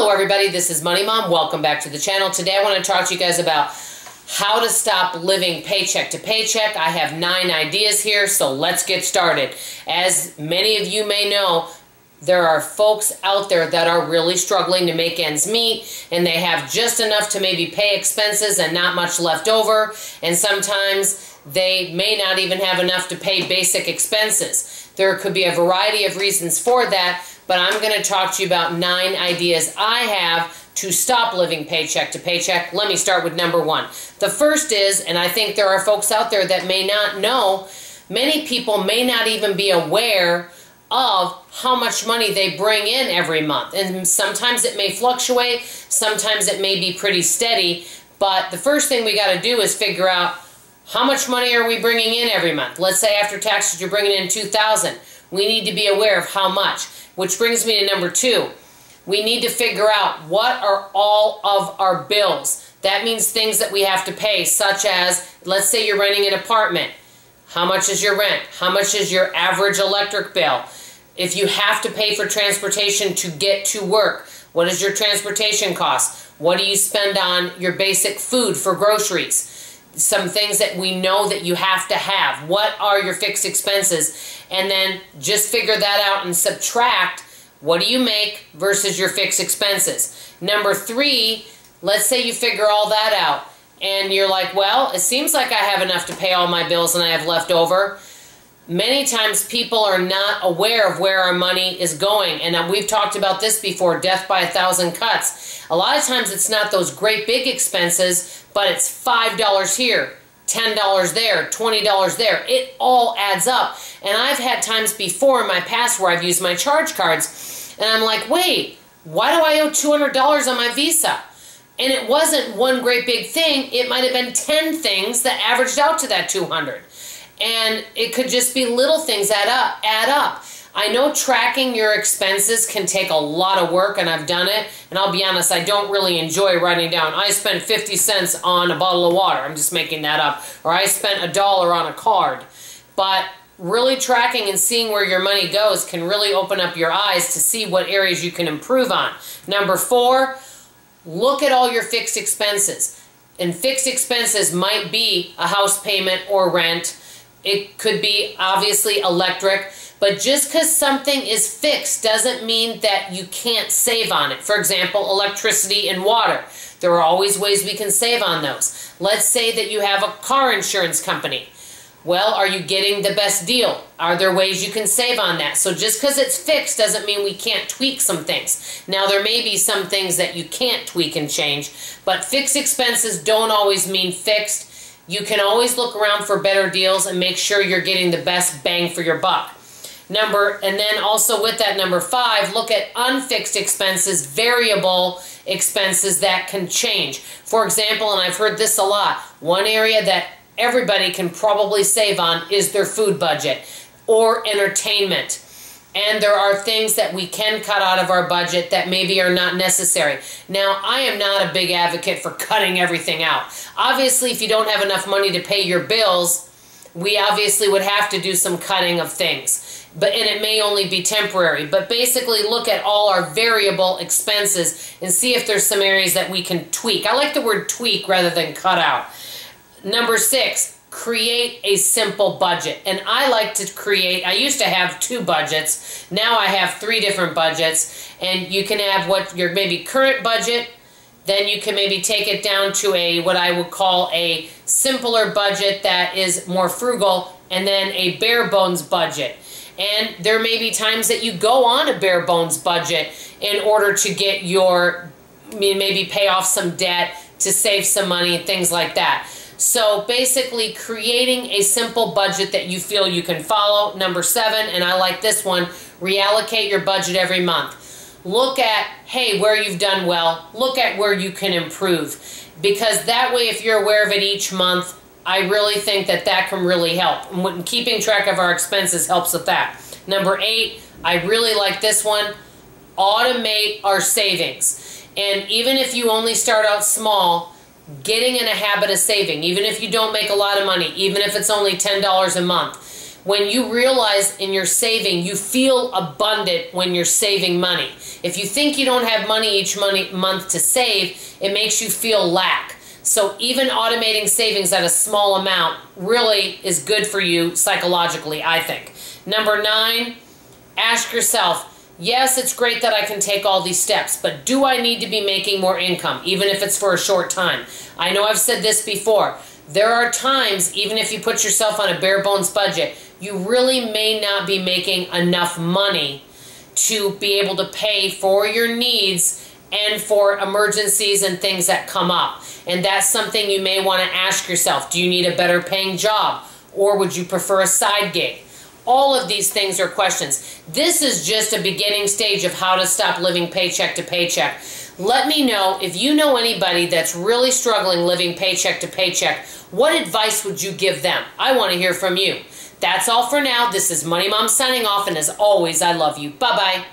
Hello everybody, this is Money Mom. Welcome back to the channel. Today I want to talk to you guys about how to stop living paycheck to paycheck. I have 9 ideas here, so let's get started. As many of you may know, there are folks out there that are really struggling to make ends meet, and they have just enough to maybe pay expenses and not much left over, and sometimes they may not even have enough to pay basic expenses. There could be a variety of reasons for that, but I'm going to talk to you about 9 ideas I have to stop living paycheck to paycheck. Let me start with number 1. The first is, and I think there are folks out there that may not know, many people may not even be aware of how much money they bring in every month. And sometimes it may fluctuate, sometimes it may be pretty steady, but the first thing we got to do is figure out how much money are we bringing in every month. Let's say after taxes you're bringing in $2,000. We need to be aware of how much. Which brings me to number 2. We need to figure out what are all of our bills. That means things that we have to pay, such as, let's say you're renting an apartment. How much is your rent? How much is your average electric bill? If you have to pay for transportation to get to work, what is your transportation cost? What do you spend on your basic food for groceries? Some things that we know that you have to have. What are your fixed expenses? And then just figure that out and subtract what do you make versus your fixed expenses. Number 3, let's say you figure all that out and you're like, well, it seems like I have enough to pay all my bills and I have left over. Many times people are not aware of where our money is going, and we've talked about this before, death by 1,000 cuts. A lot of times it's not those great big expenses, but it's $5 here, $10 there, $20 there. It all adds up. And I've had times before in my past where I've used my charge cards, and I'm like, wait, why do I owe $200 on my Visa? And it wasn't one great big thing. It might have been 10 things that averaged out to that $200. And it could just be little things add up. I know tracking your expenses can take a lot of work, and I've done it. And I'll be honest, I don't really enjoy writing down, I spent 50 cents on a bottle of water. I'm just making that up. Or I spent $1 on a card. But really tracking and seeing where your money goes can really open up your eyes to see what areas you can improve on. Number 4, look at all your fixed expenses. And fixed expenses might be a house payment or rent. It could be obviously electric, but just because something is fixed doesn't mean that you can't save on it. For example, electricity and water. There are always ways we can save on those. Let's say that you have a car insurance company. Well, are you getting the best deal? Are there ways you can save on that? So just because it's fixed doesn't mean we can't tweak some things. Now, there may be some things that you can't tweak and change, but fixed expenses don't always mean fixed. You can always look around for better deals and make sure you're getting the best bang for your buck. And then also with that, number 5, look at unfixed expenses, variable expenses that can change. For example, and I've heard this a lot, one area that everybody can probably save on is their food budget or entertainment. And there are things that we can cut out of our budget that maybe are not necessary. Now, I am not a big advocate for cutting everything out. Obviously, if you don't have enough money to pay your bills, we obviously would have to do some cutting of things. And it may only be temporary. But basically, look at all our variable expenses and see if there's some areas that we can tweak. I like the word tweak rather than cut out. Number 6. Create a simple budget. And I like to create, I used to have 2 budgets. Now I have 3 different budgets. And you can have what your maybe current budget, then you can maybe take it down to what I would call a simpler budget that is more frugal, and then a bare bones budget. And there may be times that you go on a bare bones budget in order to get maybe pay off some debt, to save some money, things like that. So basically creating a simple budget that you feel you can follow. Number 7, and I like this one, reallocate your budget every month. Look at, hey, where you've done well. Look at where you can improve. Because that way, if you're aware of it each month, I really think that that can really help. And keeping track of our expenses helps with that. Number 8, I really like this one, automate our savings. And even if you only start out small, getting in a habit of saving, even if you don't make a lot of money, even if it's only $10 a month, When you realize in your saving, you feel abundant when you're saving money. If you think you don't have money each month to save, it makes you feel lack. So even automating savings at a small amount really is good for you psychologically, I think. Number 9, ask yourself, yes, it's great that I can take all these steps, but do I need to be making more income, even if it's for a short time? I know I've said this before. There are times, even if you put yourself on a bare bones budget, you really may not be making enough money to be able to pay for your needs and for emergencies and things that come up. And that's something you may want to ask yourself. Do you need a better paying job? Or would you prefer a side gig? All of these things are questions. This is just a beginning stage of how to stop living paycheck to paycheck. Let me know if you know anybody that's really struggling living paycheck to paycheck. What advice would you give them? I want to hear from you. That's all for now. This is Money Mom signing off, and as always, I love you. Bye-bye.